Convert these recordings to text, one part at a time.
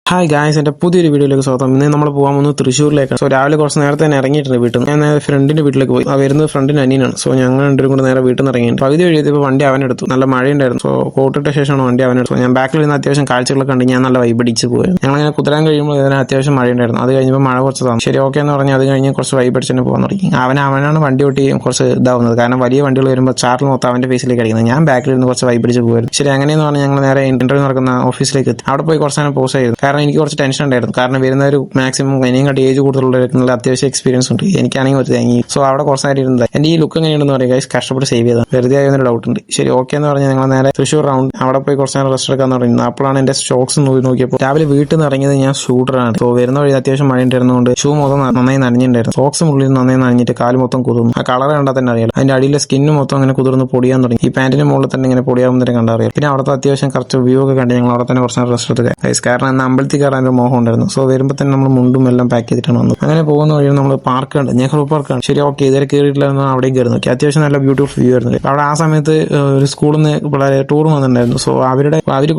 Hi guys, എൻ്റെ പുതിയൊരു വീഡിയോയിലേക്ക് സ്വാഗതം. ഇന്ന് നമ്മൾ പോകാൻ പോകുന്നത് തൃശ്ശൂരിലേക്കാണ്. സോ രാവിലെ കുറച്ച് നേരത്തെ തന്നെ ഇറങ്ങിയിട്ടുണ്ട് വീട്ടിൽ നിന്ന്. ഞാൻ നേരെ ഫ്രണ്ടിന്റെ വീട്ടിലേക്ക് പോയി. വരുന്നത് ഫ്രണ്ടിന്റെ അനിയനാണ്. സോ ഞങ്ങൾ രണ്ടും കൂടെ നേരെ വീട്ടിൽ നിന്ന് ഇറങ്ങിയിട്ട് പകുതി എഴുതിയപ്പോൾ വണ്ടി അവനെടുത്തു. നല്ല മഴയുണ്ടായിരുന്നു. സോ കോട്ടിട്ട ശേഷമാണ് വണ്ടി അവനെടുത്തു. ഞാൻ ബാക്കിൽ നിന്ന് അത്യാവശ്യം കാഴ്ചകളൊക്കെ കണ്ട് ഞാൻ നല്ല വൈബടിച്ച് പോയത്. ഞങ്ങളിങ്ങനെ കുതിരാൻ കഴിയുമ്പോൾ ഇതിന് അത്യാവശ്യം മഴയുണ്ടായിരുന്നു. അത് കഴിഞ്ഞപ്പോൾ മഴ കുറച്ച് തന്നു. ശരി, ഓക്കെ എന്ന് പറഞ്ഞ് അത് കഴിഞ്ഞ് കുറച്ച് വൈബടിച്ച് തന്നെ പോകാൻ തുടങ്ങി. അവനാണ് വണ്ടി ഓട്ടി കുറച്ച് ഇതാവുന്നത്. കാരണം വലിയ വണ്ടികൾ വരുമ്പോൾ ചാർട്ടിൽ മൊത്തം അവന്റെ ഫേസിലേക്ക് അടിക്കുന്നത്. ഞാൻ ബാക്കിൽ നിന്ന് കുറച്ച് വൈബടിച്ച് പോകുമായിരുന്നു. ശരി, അങ്ങനെയെന്ന് പറഞ്ഞാൽ ഞങ്ങൾ നേരെ ഇന്റർവ്യൂ നടക്കുന്ന ഓഫീസിലേക്ക് എത്തി. അവിടെ പോയി കുറച്ച് നേരം പോസ് ചെയ്തു. കാരണം എനിക്ക് കുറച്ച് ടെൻഷൻ ഉണ്ടായിരുന്നു. കാരണം വരുന്ന ഒരു മാക്സിമം ഇനിയും കണ്ട് ഏജ് കൂടുതലുള്ള അത്യാവശ്യം എക്സ്പീരിയൻസ് ഉണ്ട്. എനിക്കാണെങ്കിൽ ഒരു തേങ്ങി. സോ അവിടെ കുറച്ച് നേരം ഇരുന്നത് എന്റെ ഈ ലുക്ക് എങ്ങനെയുണ്ടെന്ന് പറയുക ഗൈസ്, കഷ്ടപ്പെട്ട് സേവ് ചെയ്തതാണ്. വെറുതെ ആയൊരു ഡൗട്ട് ഉണ്ട്. ശരി, ഓക്കെ എന്ന് പറഞ്ഞാൽ ഞങ്ങൾ നേരെ തൃശ്ശൂർ റൗണ്ട് അവിടെ പോയി കുറച്ച് നേരം റെസ്റ്റ് എടുക്കാന്ന് പറയുന്നത്. അപ്പോഴാണ് എന്റെ ഷോക്സ് നോക്കിയപ്പോൾ രാവിലെ വീട്ടിൽ നിന്ന് ഇറങ്ങിയത് ഞാൻ ഷൂട്ടറാണ്. സോ വരുന്ന വഴി അത്യാവശ്യം മഴ ഉണ്ടായിരുന്നതുകൊണ്ട് ഷൂ മൊത്തം നന്നായി നനഞ്ഞിട്ടുണ്ടായിരുന്നു. സോക്സ് മുള്ളിൽ നന്നായി നനഞ്ഞിട്ട് കാല് മൊത്തം കുതിർന്നു. ആ കളർ കണ്ടാൽ തന്നെ അറിയാം. അതിന്റെ അടിയിലെ സ്കിന്ന് മൊത്തം അങ്ങനെ കുതിർന്ന് പൊടിയാൻ തുടങ്ങി. ഈ പാന്റിന്റെ മുകളിൽ തന്നെ ഇങ്ങനെ പൊടിയാവുന്നതിനെ കണ്ടറിയാം. പിന്നെ അവിടുത്തെ അത്യാവശ്യം കുറച്ച് വ്യൂ ഒക്കെ കണ്ട് ഞങ്ങൾ അവിടെ തന്നെ കുറച്ച് നേരം റെസ്റ്റ് എടുക്കുക ഗൈസ്. കാരണം അന്ന് അമ്പലത്തിൽ കയറാൻ ഒരു മോഹം ഉണ്ടായിരുന്നു. സോ വരുമ്പോൾ തന്നെ നമ്മൾ മുണ്ടും എല്ലാം പാക്ക് ചെയ്തിട്ടാണ് വന്നത്. അങ്ങനെ പോകുന്ന വഴി നമ്മൾ പാർക്കുണ്ട്, നെഹ്റു പാർക്കാണ്. ശരി, ഓക്കെ, ഇതുവരെ കയറിയിട്ടില്ല. അവിടെയും കയറി നോക്കി. അത്യാവശ്യം നല്ല ബ്യൂട്ടിഫുൾ വ്യൂ ആയിരുന്നു. അവിടെ ആ സമയത്ത് ഒരു സ്കൂളിൽ നിന്ന് വളരെ ടൂർ വന്നിട്ടുണ്ടായിരുന്നു. സോ അവർ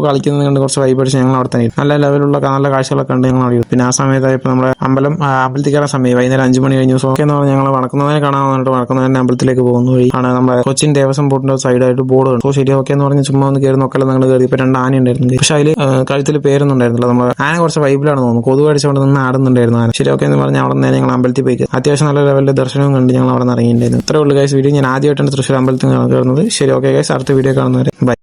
കളിക്കുന്നത് കണ്ട് കുറച്ച് വൈബ് അടിച്ച് ഞങ്ങൾ അവിടെ തന്നെ നല്ല ലെവലുള്ള നല്ല കാഴ്ചകളൊക്കെ കണ്ട് ഞങ്ങൾ അവിടെ. പിന്നെ ആ സമയത്തായപ്പോൾ നമ്മുടെ അമ്പലത്തിൽ കയറാൻ സമയം വൈകുന്നേരം 5 മണി കഴിഞ്ഞു. സോ ഓക്കെ എന്ന് പറഞ്ഞാൽ ഞങ്ങൾ വണക്കുന്നതിനെ കാണാൻ വന്നിട്ട് വണക്കുന്നതിന്റെ അമ്പലത്തിലേക്ക് പോകുന്ന വഴി ആണ് നമ്മുടെ കൊച്ചിൻ ദേവസ്വം ബോർഡിന്റെ സൈഡായിട്ട് ബോർഡ് ഉണ്ട്. സോ ശരി, ഓക്കെ എന്ന് പറഞ്ഞ് ചുമ്മാ ഒന്ന് കയറി നോക്കല്ലോ. ഞങ്ങൾ കയറി. ഇപ്പൊ 2 ആന ഉണ്ടായിരുന്നു. പക്ഷെ അതിൽ കഴുത്തിൽ പേരൊന്നും ഉണ്ടായിരുന്നില്ല. നമ്മൾ ആന കുറച്ച് വൈബിലാണ് തോന്നുന്നു. കൊതുക് അടിച്ചുകൊണ്ട് നിന്ന് ആടുന്നുണ്ടായിരുന്നു ആന. ശരി, ഓക്കെ എന്ന് പറഞ്ഞാൽ അവിടെ നിന്ന് ഞങ്ങൾ അമ്പലത്തിൽ പോയി അത്യാവശ്യം നല്ല ലെവലിലെ ദർശനവും കണ്ട് ഞങ്ങൾ അവിടെ നിന്ന് ഇറങ്ങിയിട്ടുണ്ടായിരുന്നു. ഇത്രേ ഉള്ളൂ ഗൈസ് വീഡിയോ. ഞാൻ ആദ്യമായിട്ടാണ് തൃശ്ശൂർ അമ്പലത്തിൽ കയറുന്നത്. ശരി, ഓക്കെ ഗൈസ്, അടുത്ത വീഡിയോ കാണുന്നവരെ ബൈ.